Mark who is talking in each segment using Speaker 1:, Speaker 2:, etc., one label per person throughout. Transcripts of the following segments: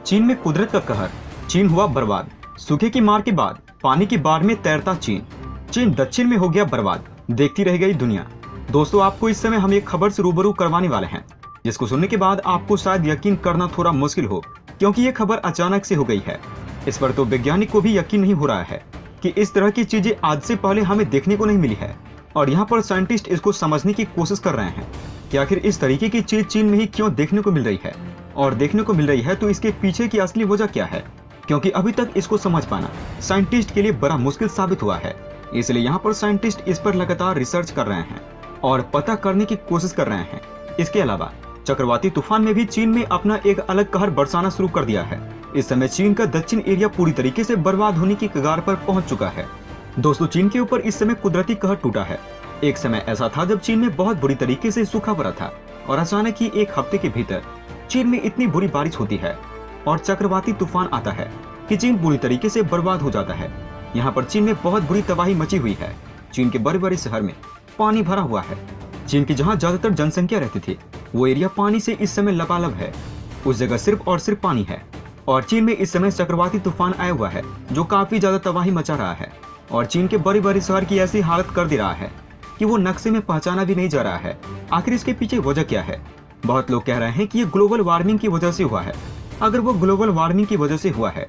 Speaker 1: चीन में कुदरत का कहर, चीन हुआ बर्बाद। सूखे की मार के बाद पानी की बाढ़ में तैरता चीन, चीन दक्षिण में हो गया बर्बाद। देखती रह गई दुनिया। दोस्तों, आपको इस समय हम एक खबर से रूबरू करवाने वाले हैं, जिसको सुनने के बाद आपको शायद यकीन करना थोड़ा मुश्किल हो, क्योंकि ये खबर अचानक से हो गई है। इस पर तो वैज्ञानिक को भी यकीन नहीं हो रहा है कि इस तरह की चीजें आज से पहले हमें देखने को नहीं मिली है। और यहाँ पर साइंटिस्ट इसको समझने की कोशिश कर रहे हैं कि आखिर इस तरीके की चीज चीन में ही क्यों देखने को मिल रही है, और देखने को मिल रही है तो इसके पीछे की असली वजह क्या है, क्योंकि अभी तक इसको समझ पाना साइंटिस्ट के लिए बड़ा मुश्किल साबित हुआ है। इसलिए यहाँ पर साइंटिस्ट इस पर लगातार रिसर्च कर रहे हैं और पता करने की कोशिश कर रहे हैं। इसके अलावा चक्रवाती तूफान में भी चीन में अपना एक अलग कहर बरसाना शुरू कर दिया है। इस समय चीन का दक्षिण एरिया पूरी तरीके से बर्बाद होने की कगार पर पहुंच चुका है। दोस्तों, चीन के ऊपर इस समय कुदरती कहर टूटा है। एक समय ऐसा था जब चीन में बहुत बुरी तरीके से सूखा पड़ा था, और अचानक ही एक हफ्ते के भीतर चीन में इतनी बुरी बारिश होती है और चक्रवाती तूफान आता है कि चीन पूरी तरीके से बर्बाद हो जाता है। यहाँ पर चीन में बहुत बुरी तबाही मची हुई है। चीन के बड़े बड़े शहर में पानी भरा हुआ है। चीन की जहाँ ज्यादातर जनसंख्या रहती थी, वो एरिया पानी से इस समय लबालब है। उस जगह सिर्फ और सिर्फ पानी है। और चीन में इस समय चक्रवाती तूफान आया हुआ है, जो काफी ज्यादा तबाही मचा रहा है और चीन के बड़े बड़े शहर की ऐसी हालत कर दे रहा है कि वो नक्शे में पहचाना भी नहीं जा रहा है। आखिर इसके पीछे वजह क्या है? बहुत लोग कह रहे हैं कि ये ग्लोबल वार्मिंग की वजह से हुआ है। अगर वो ग्लोबल वार्मिंग की वजह से हुआ है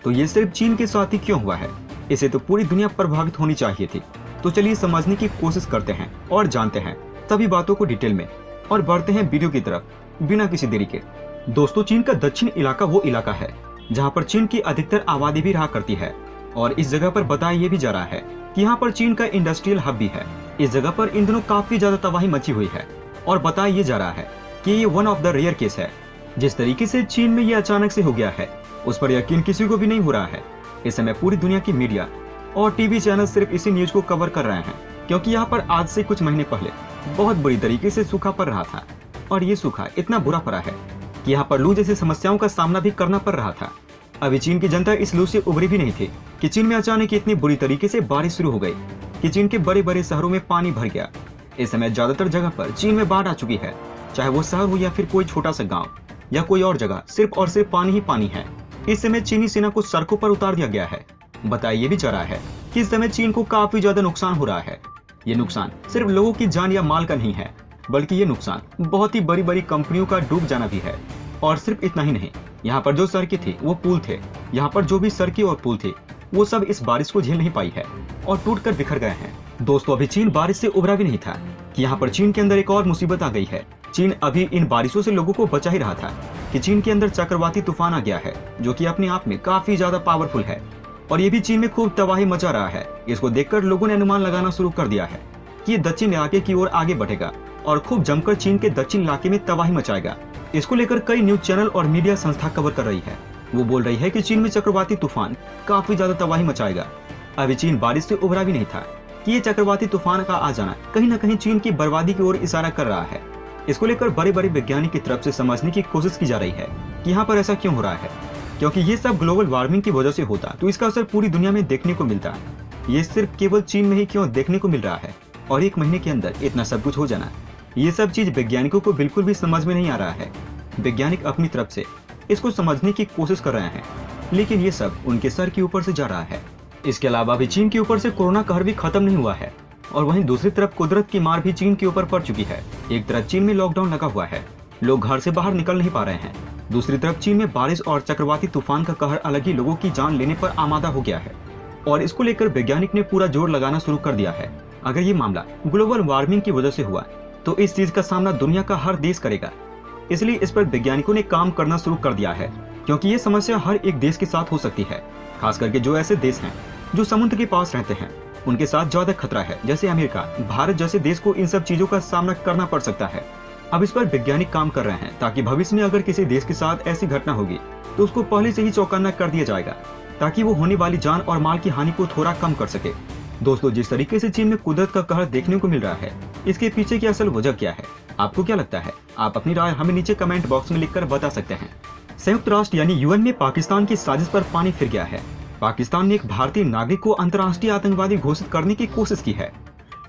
Speaker 1: तो ये सिर्फ चीन के साथ ही क्यों हुआ है? इसे तो पूरी दुनिया प्रभावित होनी चाहिए थी। तो चलिए समझने की कोशिश करते हैं और जानते हैं सभी बातों को डिटेल में, और बढ़ते हैं वीडियो की तरफ बिना किसी देरी के। दोस्तों, चीन का दक्षिण इलाका वो इलाका है जहाँ पर चीन की अधिकतर आबादी भी रहा करती है, और इस जगह पर बताया ये भी जा रहा है कि यहाँ पर चीन का इंडस्ट्रियल हब भी है। इस जगह पर इन दिनों काफी ज्यादा तबाही मची हुई है, और बताया ये जा रहा है कि ये one of the rare case है। जिस तरीके से चीन में ये अचानक से हो गया है, उस पर यकीन किसी को भी नहीं हो रहा है। इस समय पूरी दुनिया की मीडिया और टीवी चैनल सिर्फ इसी न्यूज को कवर कर रहे हैं, क्योंकि यहाँ पर आज से कुछ महीने पहले बहुत बुरी तरीके से सूखा पड़ रहा था, और ये सूखा इतना बुरा पड़ा है कि यहाँ पर लू जैसी समस्याओं का सामना भी करना पड़ रहा था। अभी चीन की जनता इस लू से उभरी भी नहीं थी कि चीन में अचानक इतनी बुरी तरीके से बारिश शुरू हो गई कि चीन के बड़े बड़े शहरों में पानी भर गया। इस समय ज्यादातर जगह पर चीन में बाढ़ आ चुकी है, चाहे वो शहर हो या फिर कोई छोटा सा गांव या कोई और जगह, सिर्फ और सिर्फ पानी ही पानी है। इस समय चीनी सेना को सड़कों पर उतार दिया गया है। बताया ये भी जा रहा है कि इस समय चीन को काफी ज्यादा नुकसान हो रहा है। ये नुकसान सिर्फ लोगों की जान या माल का नहीं है, बल्कि ये नुकसान बहुत ही बड़ी बड़ी कंपनियों का डूब जाना भी है। और सिर्फ इतना ही नहीं, यहाँ पर जो सड़कें थी वो पुल थे, यहाँ पर जो भी सड़कें और पुल थी वो सब इस बारिश को झेल नहीं पाई है और टूटकर बिखर गए हैं। दोस्तों, अभी चीन बारिश से उभरा भी नहीं था कि यहाँ पर चीन के अंदर एक और मुसीबत आ गई है। चीन अभी इन बारिशों से लोगों को बचा ही रहा था कि चीन के अंदर चक्रवाती तूफान आ गया है, जो कि अपने आप में काफी ज्यादा पावरफुल है, और ये भी चीन में खूब तबाही मचा रहा है। इसको देखकर लोगों ने अनुमान लगाना शुरू कर दिया है कि ये दक्षिण इलाके की ओर आगे बढ़ेगा और खूब जमकर चीन के दक्षिण इलाके में तबाही मचाएगा। इसको लेकर कई न्यूज चैनल और मीडिया संस्था कवर कर रही है। वो बोल रही है कि चीन में चक्रवाती तूफान काफी ज्यादा तबाही मचाएगा। अभी चीन बारिश से उभरा भी नहीं था कि ये चक्रवाती तूफान का आ जाना कहीं न कहीं चीन की बर्बादी की ओर इशारा कर रहा है। इसको लेकर बड़े बड़े वैज्ञानिक की तरफ से समझने की कोशिश की जा रही है कि यहाँ पर ऐसा क्यों हो रहा है, क्योंकि ये सब ग्लोबल वार्मिंग की वजह से होता तो इसका असर पूरी दुनिया में देखने को मिलता। ये सिर्फ केवल चीन में ही क्यों देखने को मिल रहा है, और एक महीने के अंदर इतना सब कुछ हो जाना, ये सब चीज वैज्ञानिकों को बिल्कुल भी समझ में नहीं आ रहा है। वैज्ञानिक अपनी तरफ से इसको समझने की कोशिश कर रहे हैं, लेकिन ये सब उनके सर के ऊपर से जा रहा है। इसके अलावा भी चीन के ऊपर से कोरोना कहर भी खत्म नहीं हुआ है, और वहीं दूसरी तरफ कुदरत की मार भी चीन के ऊपर पड़ चुकी है। एक तरफ चीन में लॉकडाउन लगा हुआ है, लोग घर से बाहर निकल नहीं पा रहे हैं। दूसरी तरफ चीन में बारिश और चक्रवाती तूफान का कहर अलग ही लोगों की जान लेने पर आमादा हो गया है, और इसको लेकर वैज्ञानिक ने पूरा जोर लगाना शुरू कर दिया है। अगर ये मामला ग्लोबल वार्मिंग की वजह से हुआ तो इस चीज का सामना दुनिया का हर देश करेगा। इसलिए इस पर वैज्ञानिकों ने काम करना शुरू कर दिया है, क्योंकि ये समस्या हर एक देश के साथ हो सकती है। खास करके जो ऐसे देश हैं जो समुद्र के पास रहते हैं, उनके साथ ज्यादा खतरा है, जैसे अमेरिका, भारत जैसे देश को इन सब चीजों का सामना करना पड़ सकता है। अब इस पर वैज्ञानिक काम कर रहे हैं ताकि भविष्य में अगर किसी देश के साथ ऐसी घटना होगी तो उसको पहले से ही चौकन्ना कर दिया जाएगा, ताकि वो होने वाली जान और माल की हानि को थोड़ा कम कर सके। दोस्तों, जिस तरीके से चीन में कुदरत का कहर देखने को मिल रहा है, इसके पीछे की असल वजह क्या है? आपको क्या लगता है? आप अपनी राय हमें नीचे कमेंट बॉक्स में लिखकर बता सकते हैं। संयुक्त राष्ट्र यानी यूएन में पाकिस्तान की साजिश पर पानी फिर गया है। पाकिस्तान ने एक भारतीय नागरिक को अंतर्राष्ट्रीय आतंकवादी घोषित करने की कोशिश की है।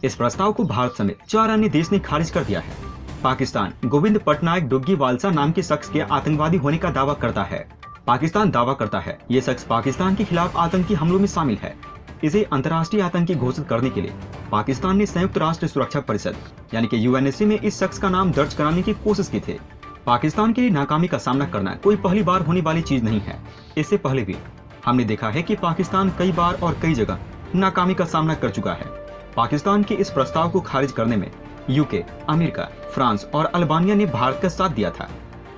Speaker 1: इस प्रस्ताव को भारत समेत 4 अन्य देश ने खारिज कर दिया है। पाकिस्तान गोविंद पटनायक डुग्गी वालसा नाम के शख्स के आतंकवादी होने का दावा करता है। पाकिस्तान दावा करता है ये शख्स पाकिस्तान के खिलाफ आतंकी हमलों में शामिल है। इसे अंतर्राष्ट्रीय आतंकी घोषित करने के लिए पाकिस्तान ने संयुक्त राष्ट्र सुरक्षा परिषद यानी कि यूएनएससी में इस शख्स का नाम दर्ज कराने की कोशिश की थी। पाकिस्तान के लिए नाकामी का सामना करना कोई पहली बार होने वाली चीज नहीं है। इससे पहले भी हमने देखा है कि पाकिस्तान कई बार और कई जगह नाकामी का सामना कर चुका है। पाकिस्तान के इस प्रस्ताव को खारिज करने में यूके, अमेरिका, फ्रांस और अल्बानिया ने भारत का साथ दिया था।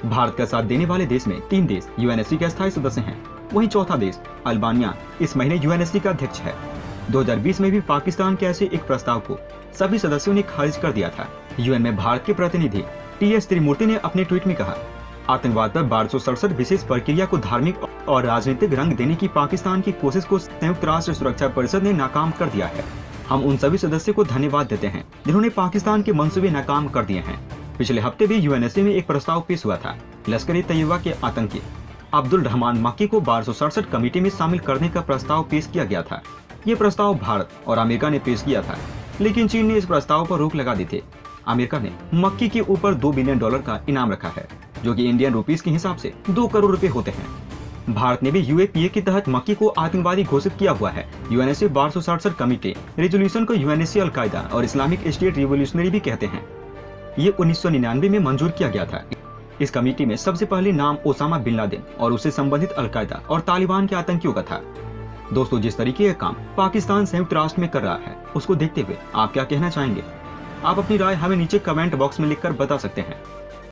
Speaker 1: भारत का साथ देने वाले देश में 3 देश यूएनएससी के स्थायी सदस्य हैं। वहीं चौथा देश अल्बानिया इस महीने यूएनएससी का अध्यक्ष है। 2020 में भी पाकिस्तान के ऐसे एक प्रस्ताव को सभी सदस्यों ने खारिज कर दिया था। यूएन में भारत के प्रतिनिधि टीएस त्रिमूर्ति ने अपने ट्वीट में कहा, आतंकवाद पर 1267 विशेष प्रक्रिया को धार्मिक और राजनीतिक रंग देने की पाकिस्तान की कोशिश को संयुक्त राष्ट्र सुरक्षा परिषद ने नाकाम कर दिया है। हम उन सभी सदस्यों को धन्यवाद देते हैं जिन्होंने पाकिस्तान के मंसूबे नाकाम कर दिए हैं। पिछले हफ्ते भी यूएनएससी में एक प्रस्ताव पेश हुआ था। लश्कर-ए-तैयबा के आतंकी अब्दुल रहमान मक्की को 1267 कमेटी में शामिल करने का प्रस्ताव पेश किया गया था। ये प्रस्ताव भारत और अमेरिका ने पेश किया था, लेकिन चीन ने इस प्रस्ताव पर रोक लगा दी थी। अमेरिका ने मक्की के ऊपर $2 बिलियन का इनाम रखा है, जो कि इंडियन रुपीस के हिसाब से 2 करोड़ रुपए होते हैं। भारत ने भी यूएपीए के तहत मक्की को आतंकवादी घोषित किया हुआ है। यूएनएससी 1267 कमेटी रेजोल्यूशन को यूएनएससी अलकायदा और इस्लामिक स्टेट रिवोल्यूशनरी भी कहते हैं। ये 1999 में मंजूर किया गया था। इस कमेटी में सबसे पहले नाम ओसामा बिन लादेन और उससे संबंधित अलकायदा और तालिबान के आतंकियों का था। दोस्तों, जिस तरीके का काम पाकिस्तान संयुक्त राष्ट्र में कर रहा है, उसको देखते हुए आप क्या कहना चाहेंगे? आप अपनी राय हमें नीचे कमेंट बॉक्स में लिखकर बता सकते हैं।